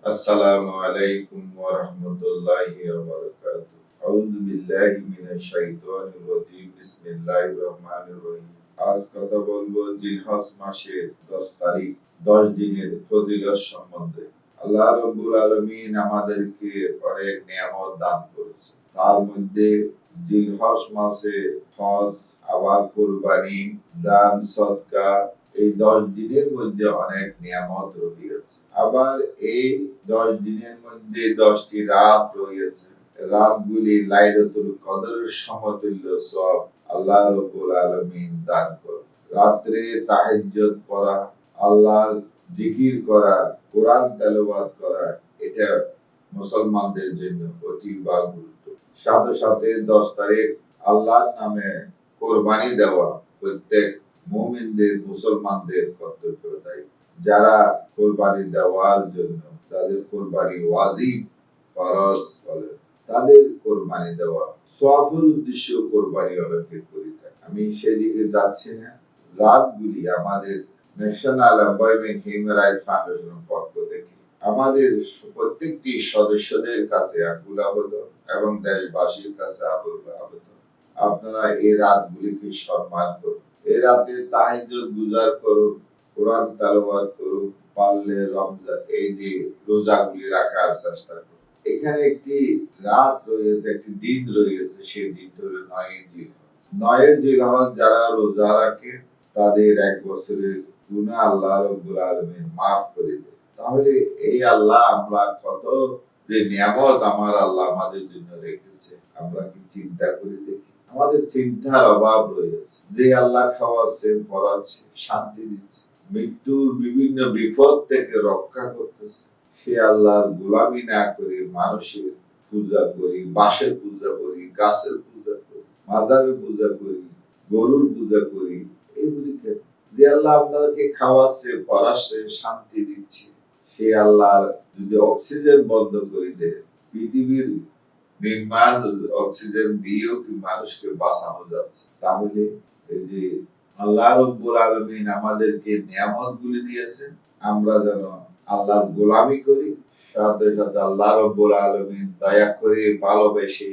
আসসালামু আলাইকুম ওয়া রাহমাতুল্লাহি ওয়া বারাকাতুহু। আউযু বিল্লাহি মিনাশ শাইতানির রাজীম। বিসমিল্লাহির রহমানির রহিম। আজ কথা বলবো জিলহজ মাসের 10 তারিখ, 10 দিনের ফজিলত সম্বন্ধে। আল্লাহ রাব্বুল আলামিন আমাদেরকে অনেক নিয়ামত দান করেছেন। তার মধ্যে জিলহজ মাসে হজ, আবার কুরবানি, দান, সদকা, এই 10 দিনের মধ্যে অনেক নিয়ামত রয়েছে। আবার এই 10 দিনের মধ্যে 10টি রাত রয়েছে। রাতগুলি লাইলাতুল কদরের সমতুল্য সওয়াব আল্লাহ রাব্বুল আলামিন দান করেন। রাত্রে তাহাজ্জুদ পড়া, আল্লাহর জিকির করা, কোরআন তেলাওয়াত করা, এটা মুসলমানদের জন্য অতি গুরুত্ব। সাথে সাথে 10 তারিখ আল্লাহর নামে কোরবানি দেওয়া প্রত্যেক মুমিনদের, মুসলমানদের কর্তব্য দায়িত্ব। যারা কোরবানি দেওয়ার জন্য তাদের কোরবানি ওয়াজিব, ফরজ বলে, তাদের কোরবানি দেওয়া সওয়াবের উদ্দেশ্য কোরবানি অনেকে করে থাকে। আমি সেদিকে যাচ্ছি না। রাতগুলি আমাদের ন্যাশনাল এমপ্লয়মেন্ট হিউম্যান রাইটস ফাউন্ডেশনের পক্ষ থেকে আমাদের প্রত্যেকটি সদস্যদের কাছে আকুল আবেদন এবং দেশবাসীর কাছে আকুল আবেদন, আপনারা এই রাতগুলিকে সম্মান করুন। এই রাতে তাহাজ্জুদ গুজার করুন, কোরআন তেলাওয়াত করুন, পারলে রমজান এই যে রোজাগুলি রাখার চেষ্টা করুন। এখানে একটি রাত রয়েছে, একটি দিন রয়েছে, সেই দিনটা হলো 9 জিলহজ। 9 জিলহজ যারা রোজা রাখে তাদের এক বছরের গুনাহ আল্লাহ রাব্বুল আলামিন মাফ করে দেন। তাহলে এই আল্লাহ, আমরা কত যে নিয়ামত আমার আল্লাহ আমাদের জন্য রেখেছে, আমরা কি চিন্তা করে দেখি? আমাদের চিন্তার অভাব রয়েছে। যে আল্লাহ খাওয়াচ্ছেন, পড়াচ্ছেন, শান্তি দিচ্ছে, মৃত্যুর বিভিন্ন বিপদ থেকে রক্ষা করতেছে, সে আল্লাহর গোলামি না করে মানুষের পূজা করি, বাঁশের পূজা করি, গাছের পূজা করি, মাজারের পূজা করি, গরুর পূজা করি, এগুলিকে যে আল্লাহ আপনাদেরকে খাওয়াচ্ছে, পড়াচ্ছে, শান্তি দিচ্ছে, সে আল্লাহর যদি অক্সিজেন বন্ধ করে দেয়, পৃথিবীর নির্মাণ অক্সিজেন দিয়েও কি মানুষকে বাঁচানো যাচ্ছে? তাহলে এই যে আল্লাহ রাব্বুল আলামিন আমাদেরকে নিয়ামতগুলি দিয়েছেন, আমরা যেন আল্লাহর গোলামি করি, সাথে সাথে আল্লাহ রাব্বুল আলামিন দয়া করে ভালোবেসে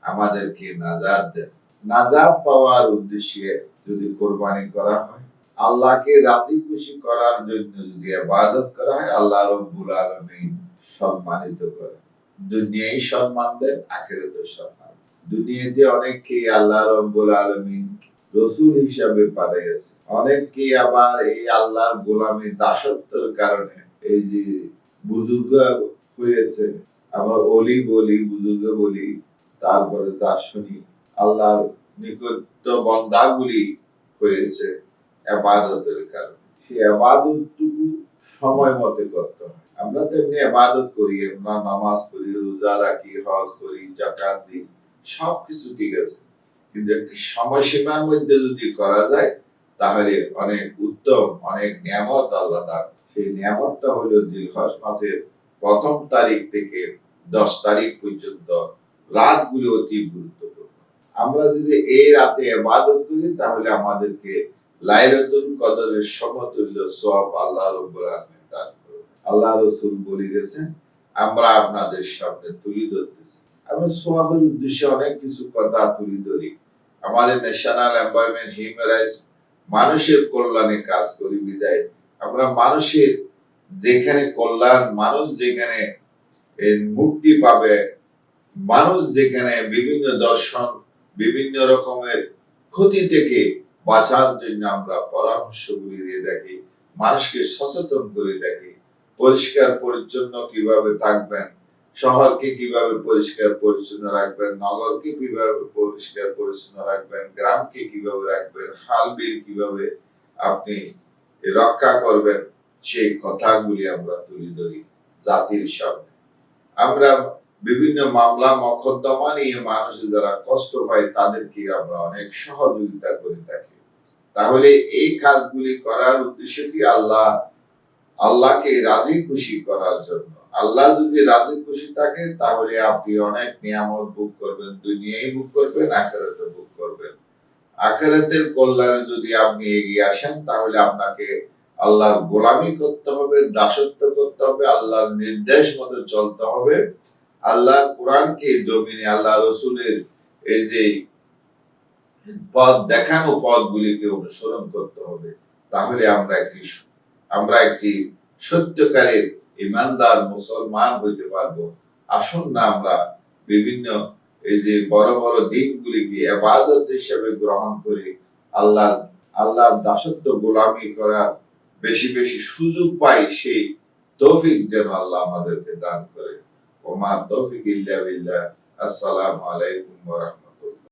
আমাদেরকে নাজাত দেন। নাজাত পাওয়ার উদ্দেশ্যে যদি কোরবানি করা হয়, আল্লাহকে রাজি খুশি করার জন্য যদি ইবাদত করা হয়, আল্লাহ রাব্বুল আলামিন সম্মানিত করেন। দুনিয়ায় সম্মান দেন, আখিরাতেও সম্মান। দুনিয়াতে অনেককে আল্লাহ রাব্বুল আলামিন রাসূল হিসাবে পাঠিয়েছে, অনেককে আবার এই আল্লাহর গোলামীর দাসত্বের কারণে এই যে বুজুর্গ হয়েছে, আমরা ওলি বলি, বুজুর্গ বলি, তারপরে দার্শনিক, আল্লাহর নিকট বান্দাগুলি হয়েছে ইবাদতের কারণে। সেই ইবাদতটুকু সময় মতো করতে হয়। আমরা তো এমনি ইবাদত করি, আমরা নামাজ পড়ি, রোজা রাখি, হজ করি, যাকাত দিই, সবকিছু ঠিক আছে, কিন্তু একটি সময়সীমার মধ্যে যদি করা যায় তাহলে অনেক উত্তম, অনেক নিয়ামত আল্লাহ দান। সেই নিয়ামতটা হলো জিলহজ মাসের 1 তারিখ থেকে 10 তারিখ পর্যন্ত রাতগুলো অতি গুরুত্বপূর্ণ। আমরা যদি এই রাতে ইবাদত করি তাহলে আমাদেরকে লাইলাতুল কদরের সমতুল্য সওয়াব আল্লাহ রাব্বুল আলামিন দান করবেন। আল্লাহ রাসূল বলে গেছেন, আমরা আপনাদের সামনে তুলে ধরতেছি। আমরা সওয়াবের উদ্দেশ্যে অনেক কিছু কথা তুলে ধরি। আমাদের ন্যাশনাল এমপ্লয়মেন্ট হিউম্যান রাইটস মানুষের কল্যাণে কাজ করি বিধায় আমরা মানুষের যেখানে কল্যাণ, মানুষ যেখানে মুক্তি পাবে, মানুষ যেখানে বিভিন্ন দর্শন, বিভিন্ন রকমের ক্ষতি থেকে বাঁচার জন্য আমরা পরামর্শগুলি দিয়ে থাকি, মানুষকে সচেতন করে থাকি। পরিষ্কার পরিচ্ছন্ন কিভাবে থাকবেন, শহরকে কিভাবে পরিষ্কার পরিচ্ছন্ন রাখবেন, নগরকে কিভাবে পরিষ্কার পরিচ্ছন্ন রাখবেন, গ্রামকে কিভাবে রাখবেন, হাল বিল কিভাবে আপনি রক্ষা করবেন, সেই কথাগুলি আমরা তুলে ধরি জাতির সামনে। আমরা বিভিন্ন মামলা মকদ্দমা নিয়ে মানুষ যারা কষ্ট পায় তাদেরকে আমরা অনেক সহযোগিতা করে থাকি। তাহলে এই কাজগুলি করার উদ্দেশ্য কি? আল্লাহকে রাজি খুশি করার জন্য। আল্লাহ যদি রাজি খুশি থাকে তাহলে আপনি অনেক নিয়ামত ভোগ করবেন, দুনিয়ায় ভোগ করবেন, আখিরাতে ভোগ করবেন। আখিরাতের কল্যাণে যদি আপনি এগিয়ে আসেন তাহলে আপনাকে আল্লাহর গোলামি করতে হবে, দাসত্ব করতে হবে, আল্লাহর নির্দেশ মতো চলতে হবে, আল্লাহর কোরআনকে জমিনে আল্লাহ রসুলের এই যে পথ দেখানো পথগুলিকে অনুসরণ করতে হবে। তাহলে আমরা একটি সত্যকারের ইমানদার মুসলমান হইতে পারবো। আসুন না আমরা বিভিন্ন এই যে বড় বড় দিনগুলিকে ইবাদত হিসেবে গ্রহণ করি, আল্লাহর দাসত্ব গোলামি করার বেশি বেশি সুযোগ পাই, সেই তৌফিক যেন আল্লাহ আমাদেরকে দান করে। ওমা তৌফিক ইল্লা বিল্লাহ। আসসালামু আলাইকুম ওয়া রাহমাতুল্লাহ।